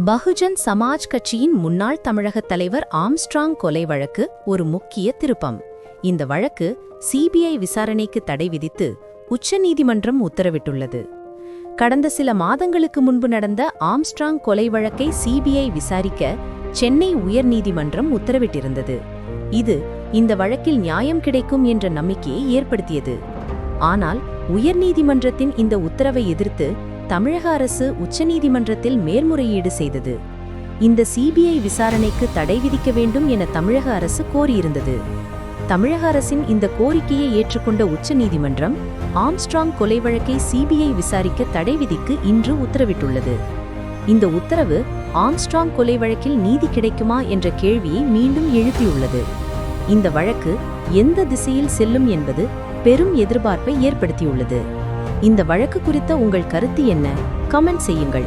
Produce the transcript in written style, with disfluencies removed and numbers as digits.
பகுஜன் சமாஜ் கட்சியின் முன்னாள் தமிழக தலைவர் ஆம்ஸ்ட்ராங் கொலை வழக்கு ஒரு முக்கிய திருப்பம். இந்த வழக்கு சிபிஐ விசாரணைக்கு தடை விதித்து உச்சநீதிமன்றம் உத்தரவிட்டுள்ளது. கடந்த சில மாதங்களுக்கு முன்பு நடந்த ஆம்ஸ்ட்ராங் கொலை வழக்கை சிபிஐ விசாரிக்க சென்னை உயர்நீதிமன்றம் உத்தரவிட்டிருந்தது. இது இந்த வழக்கில் நியாயம் கிடைக்கும் என்ற நம்பிக்கையை ஏற்படுத்தியது. ஆனால் உயர்நீதிமன்றத்தின் இந்த உத்தரவை எதிர்த்து தமிழக அரசு உச்சநீதிமன்றத்தில் மேல்முறையீடு செய்தது. இந்த சிபிஐ விசாரணைக்கு தடை விதிக்க வேண்டும் என தமிழக அரசு கோரியிருந்தது. தமிழக அரசின் இந்த கோரிக்கையை ஏற்றுக்கொண்ட உச்சநீதிமன்றம் ஆம்ஸ்ட்ராங் கொலை வழக்கை சிபிஐ விசாரிக்க தடை விதிக்கு இன்று உத்தரவிட்டுள்ளது. இந்த உத்தரவு ஆம்ஸ்ட்ராங் கொலை வழக்கில் நீதி கிடைக்குமா என்ற கேள்வியை மீண்டும் எழுப்பியுள்ளது. இந்த வழக்கு எந்த திசையில் செல்லும் என்பது பெரும் எதிர்பார்ப்பை ஏற்படுத்தியுள்ளது. இந்த வழக்கு குறித்த உங்கள் கருத்து என்ன? கமெண்ட் செய்யுங்கள்.